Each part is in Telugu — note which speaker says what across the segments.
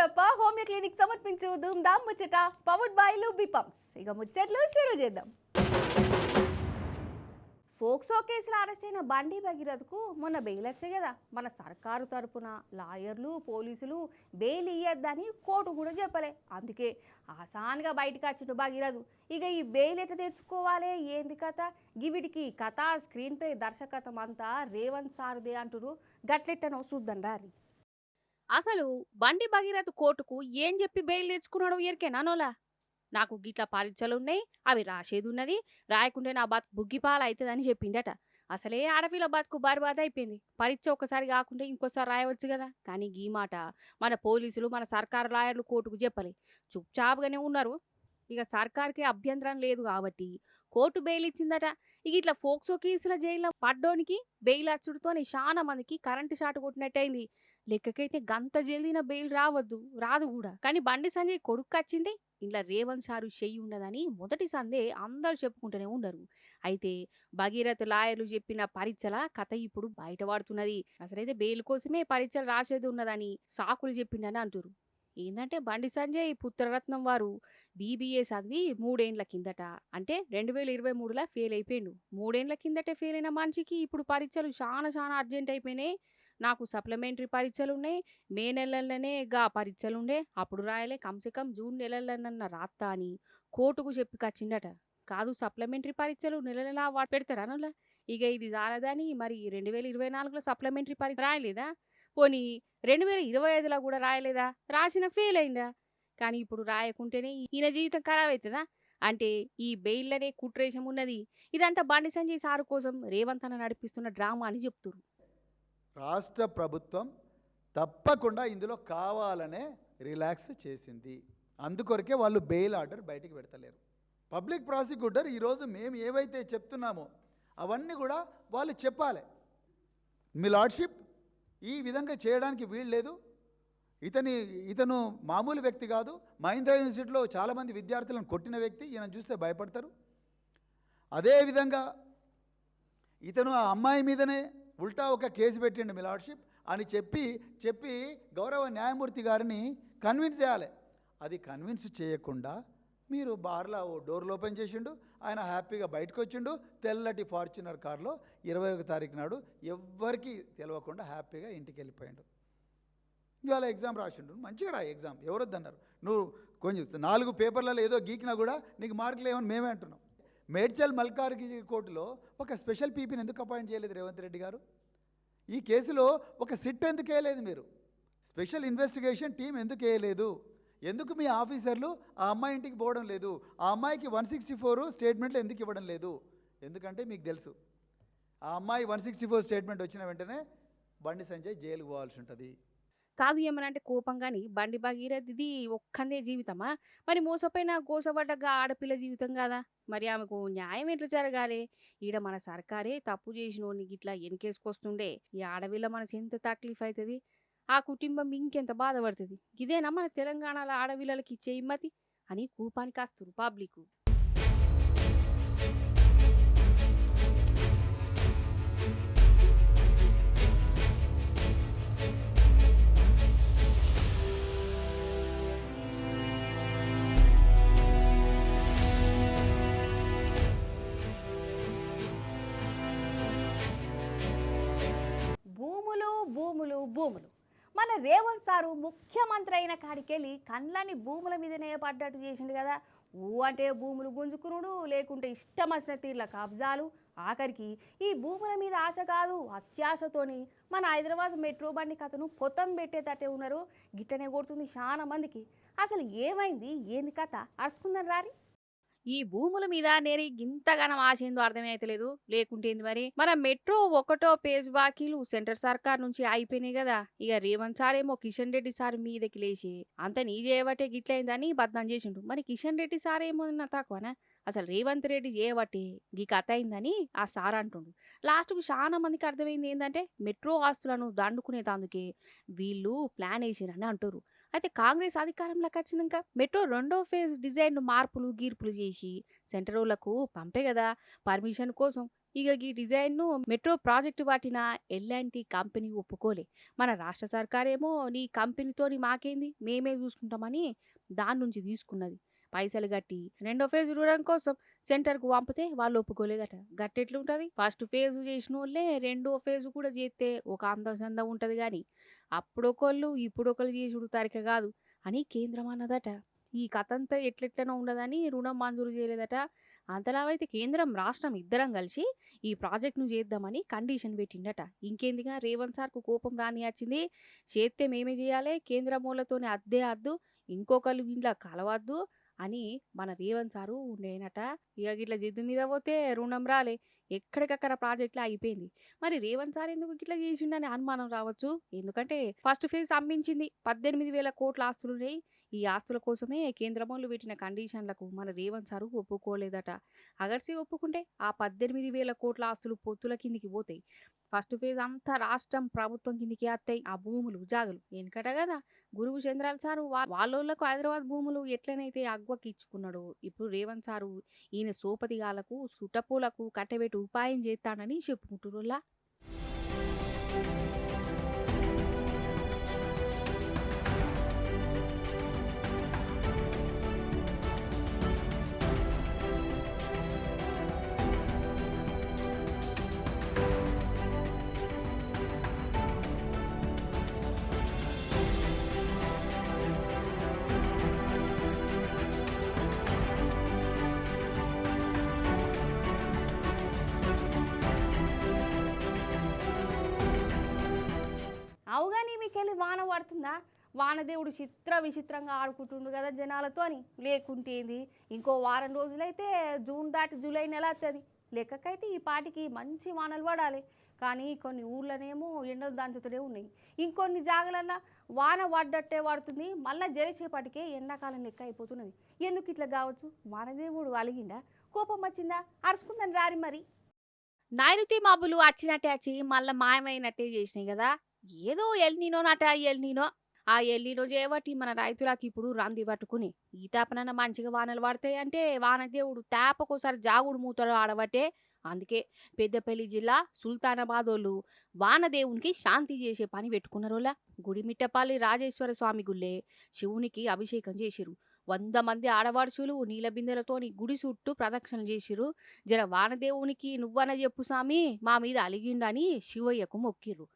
Speaker 1: గొర్రప్ప హోమియో క్లినిక్ సమర్పించు ధూమ్ ధామ్ ముచ్చట పవర్డ్ బై లూబీ పంప్స్. ఇక ముచ్చట్లు షురూ చేద్దాం. ఫోక్సో కేసులో అరెస్ట్ అయిన బండి భగీరథకు మొన్న బెయిల్ వచ్చాయి కదా. మన సర్కారు తరపున లాయర్లు పోలీసులు బెయిల్ ఇయ్యొద్దని కోర్టు కూడా చెప్పలే. అందుకే ఆసాన్గా బయటకు వచ్చిండు భగీరథ్. ఇక ఈ బెయిల్ ఎట్లా తెచ్చుకోవాలి, ఏంది కథ, గివిడికి కథ స్క్రీన్ ప్లే దర్శకత్వం అంతా రేవంత్ సార్దే అంటురు. గట్లెట్టనో చూద్దాం రారి. అసలు బండి భగీరథ్ కోర్టుకు ఏం చెప్పి బెయిల్ తెచ్చుకున్నాడు ఎరికేనానోలా? నాకు గిట్ల పరీక్షలున్నాయి, అవి రాసేది ఉన్నది, రాయకుంటే నా బతుకు బుగ్గిపాలు అవుతుందని చెప్పిండట. అసలే ఆడపిల్ల బతుకు బర్బాద్ అయిపోయింది. పరీక్ష ఒకసారి కాకుంటే ఇంకోసారి రాయవచ్చు కదా. కానీ ఈ మాట మన పోలీసులు మన సర్కారు లాయర్లు కోర్టుకు చెప్పలే, చుప్చాపుగానే ఉన్నారు. ఇక సర్కార్కి అభ్యంతరం లేదు కాబట్టి కోర్టు బెయిల్ ఇచ్చిందట. ఇక ఇట్లా ఫోక్సో కేసుల జైల్లో పడ్డోనికి బెయిల్ అచ్చుడుతోని చాలా మందికి కరెంటు షాట్ కొట్టినట్టయింది. లెక్కకైతే గంత జల్దిన బెయిల్ రాదు కూడా. కానీ బండి సంజయ్ కొడుకు వచ్చింది, ఇంట్లో రేవంత్ సారు చెయ్యి ఉన్నదని మొదటి సందే అందరూ చెప్పుకుంటూనే ఉండరు. అయితే భగీరథ్ లాయర్లు చెప్పిన పరీక్షల కథ ఇప్పుడు బయటపడుతున్నది. అసలైతే బెయిల్ కోసమే పరీక్షలు రాసేది ఉన్నదని సాకులు చెప్పిండని అంటారు. ఏంటంటే బండి సంజయ్ పుత్రరత్నం వారు బీబీఏ చదివి 3 ఏండ్ల కిందట, అంటే 2023లో ఫెయిల్ అయిపోయిండు. 3 ఏండ్ల కిందటే ఫెయిల్ అయిన మనిషికి ఇప్పుడు పరీక్షలు చాలా అర్జెంట్ అయిపోయినాయి. నాకు సప్లిమెంటరీ పరీక్షలు ఉన్నాయి, మే నెలలోనే గా పరీక్షలు ఉండే, అప్పుడు రాయలే, కమ్సే జూన్ నెలలోనన్న రాత్తా అని కోర్టుకు చెప్పికొచ్చిండట. కాదు సప్లిమెంటరీ పరీక్షలు నెల పెడతారా అనులా? ఇక ఇది చాలదని మరి 2024లో సప్లిమెంటరీ పరీక్ష రాయలేదా? పోనీ 2025లో కూడా రాయలేదా? రాసిన ఫెయిల్ అయిందా? కానీ ఇప్పుడు రాయకుంటేనే ఈయన జీవితం ఖరాబ్ అవుతుందా? అంటే ఈ బెయిల్లనే కుట్రేషం ఉన్నది. ఇదంతా బండి సంజయ్ సారు కోసం రేవంత్ అన్న నడిపిస్తున్న డ్రామా అని చెప్తున్నారు.
Speaker 2: రాష్ట్ర ప్రభుత్వం తప్పకుండా ఇందులో కావాలనే రిలాక్స్ చేసింది. అందుకొరకే వాళ్ళు బెయిల్ ఆర్డర్ బయటికి పెడతలేరు. పబ్లిక్ ప్రాసిక్యూటర్ ఈరోజు మేము ఏవైతే చెప్తున్నామో అవన్నీ కూడా వాళ్ళు చెప్పాలి. మీ లార్డ్షిప్ ఈ విధంగా చేయడానికి వీలు లేదు, ఇతను మామూలు వ్యక్తి కాదు, మహీంద్రా యూనివర్సిటీలో చాలామంది విద్యార్థులను కొట్టిన వ్యక్తి, ఈయన చూస్తే భయపడతారు. అదేవిధంగా ఇతను ఆ అమ్మాయి మీదనే ఉల్టా ఒక కేసు పెట్టిండు మీ లార్డ్షిప్ అని చెప్పి గౌరవ న్యాయమూర్తి గారిని కన్విన్స్ చేయాలి. అది కన్విన్స్ చేయకుండా మీరు బార్లో డోర్లు ఓపెన్ చేసిండు, ఆయన హ్యాపీగా బయటకు వచ్చిండు తెల్లటి ఫార్చునర్ కారులో 21 తారీఖు నాడు ఎవ్వరికి తెలియకుండా హ్యాపీగా ఇంటికి వెళ్ళిపోయాడు. ఇవాళ ఎగ్జామ్ రాసిండు, మంచిగా రాయి ఎగ్జామ్, ఎవరొద్దన్నారు. నువ్వు కొంచెం 4 పేపర్లలో ఏదో గీకినా కూడా నీకు మార్కులు ఏమని మేమే అంటున్నాం. మేడ్చల్ మల్కార్గిరి కోర్టులో ఒక స్పెషల్ పీపీని ఎందుకు అపాయింట్ చేయలేదు రేవంత్ రెడ్డి గారు? ఈ కేసులో ఒక సిట్ ఎందుకు వేయలేదు మీరు? స్పెషల్ ఇన్వెస్టిగేషన్ టీం ఎందుకు వేయలేదు? ఎందుకు మీ ఆఫీసర్లు ఆ అమ్మాయి ఇంటికి పోవడం లేదు? ఆ అమ్మాయికి 164 స్టేట్మెంట్లు ఎందుకు ఇవ్వడం లేదు? ఎందుకంటే మీకు తెలుసు ఆ అమ్మాయి 164 స్టేట్మెంట్ వచ్చిన వెంటనే బండి సంజయ్ జైలుకు పోవాల్సి ఉంటుంది.
Speaker 1: కాదు ఏమనంటే కోపం కానీ బండి భగీరథది ఒక్కనే జీవితమా? మరి మోసపోయిన గోసపడ్డగా ఆడపిల్ల జీవితం కదా. మరి ఆమెకు న్యాయం ఎట్లా జరగాలి? ఈడ మన సర్కారే తప్పు చేసినోని గిట్లా ఎన్కేసుకొస్తుండే ఈ ఆడపిల్ల మనసు ఎంత తక్లీఫ్ అవుతుంది, ఆ కుటుంబం ఇంకెంత బాధపడుతుంది. ఇదేనా మన తెలంగాణలో ఆడపిల్లలకి ఇచ్చే ఇమ్మతి అని కూపానికి వస్తురు పబ్లిక్. భూములు మన రేవంత్ సారు ముఖ్యమంత్రి అయిన కాడికెళ్ళి కండ్లని భూముల మీదనే పడ్డట్టు చేసిండు కదా. అంటే భూములు గుంజుకునుడు, లేకుంటే ఇష్టం వచ్చిన తీర్ల కబ్జాలు, ఆఖరికి ఈ భూముల మీద ఆశ కాదు అత్యాశతోని మన హైదరాబాద్ మెట్రో బండి కథను పొతం పెట్టేటట్టే ఉన్నారు. గిట్టనే కొడుతుంది చాలా మందికి. అసలు ఏమైంది, ఏంది కథ అరుచుకుందని రారి. ఈ భూముల మీద నేను ఇంతగానం ఆశేందో అర్థమైతలేదు. లేకుంటేంది మరి మన మెట్రో 1వ పేజ్ బాకీలు సెంటర్ సర్కార్ నుంచి అయిపోయినాయి కదా. ఇక రేవంత్ సార్ ఏమో కిషన్ రెడ్డి సార్ మీదకి లేచి అంత నీ చేయబట్టే గిట్లయిందని బద్నాం చేసిండు. మరి కిషన్ రెడ్డి సార్ ఏమో తక్కువనా? అసలు రేవంత్ రెడ్డి చేయబట్టి గీ కథ అయిందని ఆ సార్ అంటుండు. లాస్ట్కు చాలా మందికి అర్థమైంది ఏంటంటే మెట్రో ఆస్తులను దండుకునేందుకే వీళ్ళు ప్లాన్ వేసిరని అంటారు. అయితే కాంగ్రెస్ అధికారంలోకి వచ్చినాక మెట్రో రెండో ఫేజ్ డిజైన్ మార్పులు గీర్పులు చేసి సెంటరోళ్లకు పంపే కదా పర్మిషన్ కోసం. ఇక ఈ డిజైన్ను మెట్రో ప్రాజెక్టు వాటిన ఎల్ఎన్టీ కంపెనీ ఒప్పుకోలే. మన రాష్ట్ర సర్కారేమో నీ కంపెనీతోని మాకేంది మేమే చూసుకుంటామని దాని నుంచి తీసుకున్నది. పైసలు కట్టి రెండో ఫేజ్ చూడడం కోసం సెంటర్కు పంపితే వాళ్ళు ఒప్పుకోలేదట. గట్టెట్లుంటది? ఫస్ట్ ఫేజ్ చేసినోళ్ళే రెండో ఫేజ్ కూడా చేస్తే ఒక అందం ఉంటది గాని అప్పుడొకళ్ళు ఇప్పుడొకళ్ళు చేసుడు తరిక కాదు అని కేంద్రం అన్నదట. ఈ కథంతా ఎట్లెట్లనో ఉండదని రుణం మంజూరు చేయలేదట. అంతలావైతే కేంద్రం రాష్ట్రం ఇద్దరం కలిసి ఈ ప్రాజెక్టును చేద్దామని కండిషన్ పెట్టిండట. ఇంకేందిగా రేవంత్ సార్కు కోపం రానియాచింది. చేస్తే మేమే చేయాలి, కేంద్ర మూలతోనే అద్దే అద్దు, ఇంకొకళ్ళు ఇంట్లో కలవద్దు అని మన రేవంత్ సారు ఉండేనట. ఇక గిట్ల జిద్దు మీద పోతే రుణం రాలే, ఎక్కడికక్కడ ప్రాజెక్టులు అయిపోయింది. మరి రేవంత్ సార్ ఎందుకు గిట్లా చేసిండని అనుమానం రావచ్చు. ఎందుకంటే ఫస్ట్ ఫేజ్ అమ్మించింది 18,000 కోట్ల ఆస్తులున్నాయి. ఈ ఆస్తుల కోసమే కేంద్రమోళ్ళు పెట్టిన కండిషన్లకు మన రేవంత్ సారు ఒప్పుకోలేదట. అగర్సి ఒప్పుకుంటే ఆ 18,000 కోట్ల ఆస్తులు పొత్తుల కిందికి పోతాయి. ఫస్ట్ ఫేజ్ అంతా రాష్ట్రం ప్రభుత్వం కిందికి వస్తాయి. ఆ భూములు జాగలు వెనకట కదా గురువు చంద్రాల సారు వాళ్ళోళ్లకు హైదరాబాద్ భూములు ఎట్లనైతే అగ్వకి ఇచ్చుకున్నాడు, ఇప్పుడు రేవంత్ సారు ఈయన సోపతిగాలకు సుటపూలకు కట్టబెట్టి ఉపాయం చేస్తానని చెప్పుకుంటురులా. అవుగాని మీకెళ్ళి వాన పడుతుందా? వానదేవుడు విచిత్రంగా ఆడుకుంటుండు కదా జనాలతోని. లేకుంటేంది ఇంకో వారం రోజులైతే జూన్ దాటి జూలై నెల వస్తుంది. లెక్కకైతే ఈ పాటికి మంచి వానలు పడాలి. కానీ కొన్ని ఊర్లనేమో ఎండలు దంచుతూనే ఉన్నాయి. ఇంకొన్ని జాగలల్లో వాన పడ్డట్టే పడుతుంది, మళ్ళీ జరిసేపటికే ఎండాకాలం లెక్క అయిపోతున్నది. ఎందుకు ఇట్లా కావచ్చు? వానదేవుడు అలిగిందా, కోపం వచ్చిందా? అరుచుకుందని రారి మరి. నైరుతి మబ్బులు వచ్చినట్టే వచ్చి మళ్ళీ మాయమైనట్టే చేసినాయి కదా. ఏదో ఎల్నీనో నట ఎల్నీనో. ఆ ఎల్నీనో చేయబట్టి మన రైతులకు ఇప్పుడు రంది పట్టుకుని ఈ తేపనన్నా మంచిగా వానలు పడతాయి అంటే వానదేవుడు తేపకోసారి జాగుడు మూతలు ఆడబట్టే. అందుకే పెద్దపల్లి జిల్లా సుల్తానాబాద్ వాళ్ళు వానదేవునికి శాంతి చేసే పని పెట్టుకున్నారోలా. గుడిమిట్టపల్లి రాజేశ్వర స్వామి గుళ్ళే శివునికి అభిషేకం చేసిరు. 100 మంది ఆడవాడుచులు నీళ్ళ బిందెలతోని గుడి చుట్టూ ప్రదక్షిణ చేసిరు. జర వానదేవునికి నువ్వన చెప్పు స్వామి మా మీద అలిగిండని శివయ్యకు మొక్కిర్రు.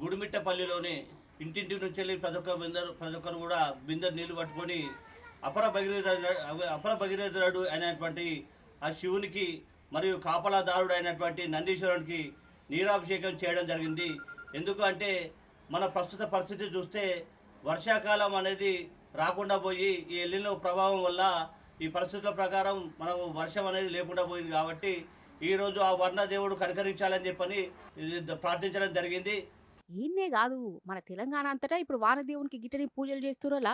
Speaker 3: గుడిమిట్టపల్లిలోని ఇంటింటి నుంచి వెళ్ళి ప్రతి ఒక్కరు కూడా బిందె నీళ్లు పట్టుకొని అపర భగీరథుడు అయినటువంటి ఆ శివునికి మరియు కాపలాదారుడు అయినటువంటి నందీశ్వరునికి నీరాభిషేకం చేయడం జరిగింది. ఎందుకు అంటే మన ప్రస్తుత పరిస్థితి చూస్తే వర్షాకాలం అనేది రాకుండా పోయి ఈ ఎల్లినో ప్రభావం వల్ల ఈ పరిస్థితుల ప్రకారం మనకు వర్షం అనేది లేకుండా పోయింది. కాబట్టి ఈరోజు ఆ వర్ణదేవుడు కనికరించాలని చెప్పని ప్రార్థించడం జరిగింది.
Speaker 1: ఈయన్నే కాదు మన తెలంగాణ అంతటా ఇప్పుడు వానదేవునికి గిట్టని పూజలు చేస్తురలా.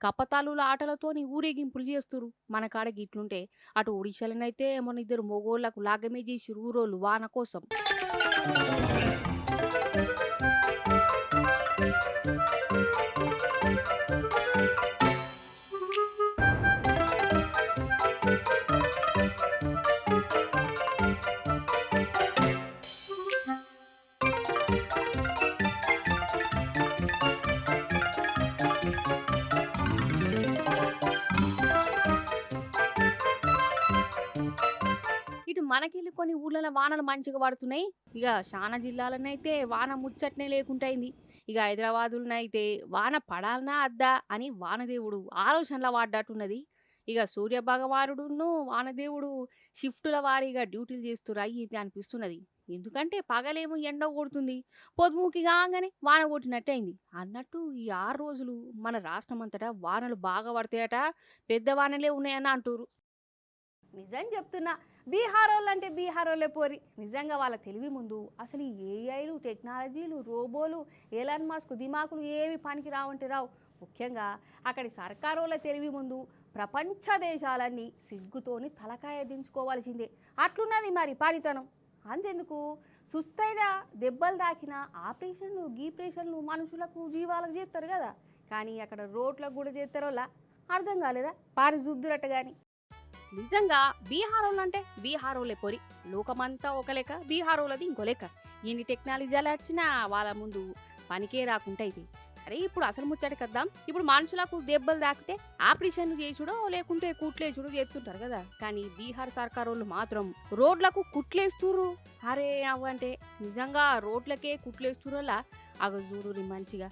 Speaker 1: కప్పతాలుల ఆటలతోని ఊరేగింపులు చేస్తురు. మన కాడ గిట్లుంటే అటు ఒడిశాలనైతే మన ఇద్దరు మొగోళ్లకు లాగమే చేసి ఊరోళ్ళు వాన కోసం. ఇటు మనకెళ్ళి కొన్ని ఊర్లలో వానలు మంచిగా పడుతున్నాయి. ఇక చాలా జిల్లాలనైతే వాన ముచ్చట్నే లేకుంటైంది. ఇక హైదరాబాదులనైతే వాన పడాలనా అద్దా అని వానదేవుడు ఆలోచనలో పడ్డట్టున్నది. ఇక సూర్య భగవానుడును వానదేవుడు షిఫ్టుల వారీగా డ్యూటీలు చేస్తురా ఇది అనిపిస్తున్నది. ఎందుకంటే పగలేమో ఎండ కొడుతుంది, పొద్దుముకి కాగానే వాన కొట్టినట్టు అయింది అన్నట్టు ఈ 6 రోజులు మన రాష్ట్రం అంతటా వానలు బాగా పడతాయట, పెద్ద వానలే ఉన్నాయని అంటారు. నిజం చెప్తున్నా, బీహార్ వాళ్ళు అంటే బీహార్ వాళ్ళే పోరి. నిజంగా వాళ్ళ తెలివి ముందు అసలు ఈ ఏఐలు, టెక్నాలజీలు, రోబోలు, ఎలాన్ మస్క్ దిమాకులు ఏవి పనికి రావంటే రావు. ముఖ్యంగా అక్కడి సర్కారు వాళ్ళ తెలివి ముందు ప్రపంచ దేశాలన్నీ సిగ్గుతోని తలకాయ దించుకోవాల్సిందే. అట్లున్నది మరి పనితనం. అంతెందుకు, సుస్తైన దెబ్బలు తాకిన ఆపరేషన్లు గీపరేషన్లు మనుషులకు జీవాలకు చేస్తారు కదా, కానీ అక్కడ రోడ్లకు కూడా చేస్తారోలా అర్థం కాలేదా? పారి చూద్దురట్ట కానీ. నిజంగా బీహార్ వాళ్ళు అంటే బీహార్ వాళ్ళే పోరి. లోకమంతా ఒక లెక్క, బీహార్ వాళ్ళది ఇంకో లెక్క. ఎన్ని టెక్నాలజీలు వచ్చినా వాళ్ళ ముందు పనికే రాకుండా అయితే. అరే ఇప్పుడు అసలు ముచ్చట కద్దాం. ఇప్పుడు మనుషులకు దెబ్బలు తాకితే ఆపరేషన్లు చేసుడో లేకుంటే కుట్లేసుడో చేస్తుంటారు కదా, కానీ బీహార్ సర్కార్ వాళ్ళు మాత్రం రోడ్లకు కుట్లేస్తుర్రు. అరే అవ్వంటే నిజంగా రోడ్లకే కుట్లేస్తుర్రలా అగ చూడు మంచిగా.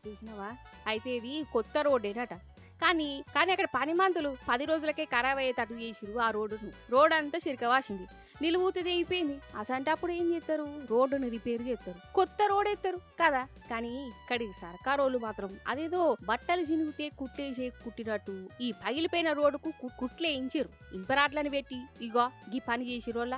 Speaker 1: చూసినావా? అయితే ఇది కొత్త రోడ్డేనట, కానీ అక్కడ పనిమంతులు 10 రోజులకే ఖరాబ్ అయ్యేటట్టు చేసిరు ఆ రోడ్డును. రోడ్ అంతా చిరకవాసింది, నిలువుతుంది అయిపోయింది. అసంటప్పుడు ఏం చేస్తారు? రోడ్డును రిపేర్ చేస్తారు, కొత్త రోడ్ ఎత్తారు కదా. కానీ ఇక్కడి సర్కారు వాళ్ళు మాత్రం అదేదో బట్టలు చినిగితే కుట్టేసే కుట్టినట్టు ఈ పగిలిపోయిన రోడ్డుకు కుట్లేయించారు. ఇంపరాట్లని పెట్టి ఇగో ఈ పని చేసిరోళ్ళ.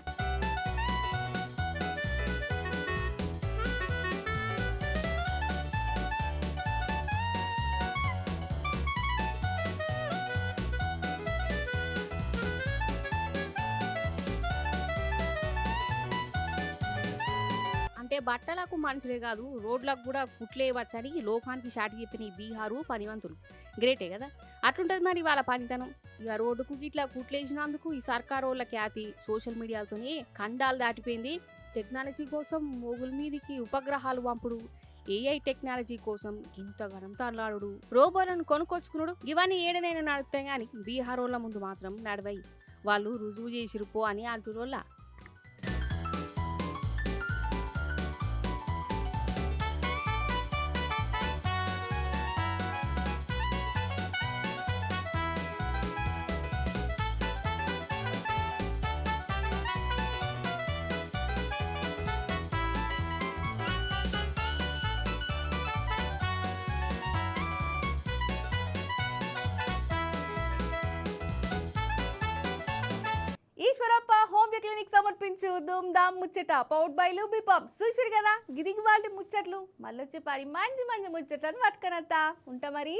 Speaker 1: అంటే బట్టలకు మనుషులే కాదు, రోడ్లకు కూడా కుట్లేయవచ్చని లోకానికి షాటి చెప్పిన ఈ బీహారు పనివంతులు గ్రేటే కదా. అట్లుంటది మరి వాళ్ళ పనితనం. ఇక రోడ్డుకు ఇట్లా కుట్లేసినందుకు ఈ సర్కారు వాళ్ళ ఖ్యాతి సోషల్ మీడియాతోనే ఖండాలు దాటిపోయింది. టెక్నాలజీ కోసం మోగుల మీదికి ఉపగ్రహాలు పంపుడు, ఏఐ టెక్నాలజీ కోసం ఇంతగానం తల్లాడు, రోబోలను కొనుక్కొచ్చుకున్నాడు, ఇవన్నీ ఏడనైనా నడుస్తాయి కానీ బీహార్ వాళ్ళ ముందు మాత్రం నడవయి. వాళ్ళు రుజువు చేసిరుపో అని అంటురోళ్ళ. ఈశ్వరప్ప హోమియో క్లినిక్ సమర్పించు ధూమ్ ధామ్ ముచ్చట పౌడ్ బై లూబీ పబ్. చూసిరు కదా గిదిగి వాళ్ళ ముచ్చట్లు. మళ్ళొచ్చే పరి మంచి మంచి ముచ్చట్లను పట్టుకనత్తా ఉంటా మరి.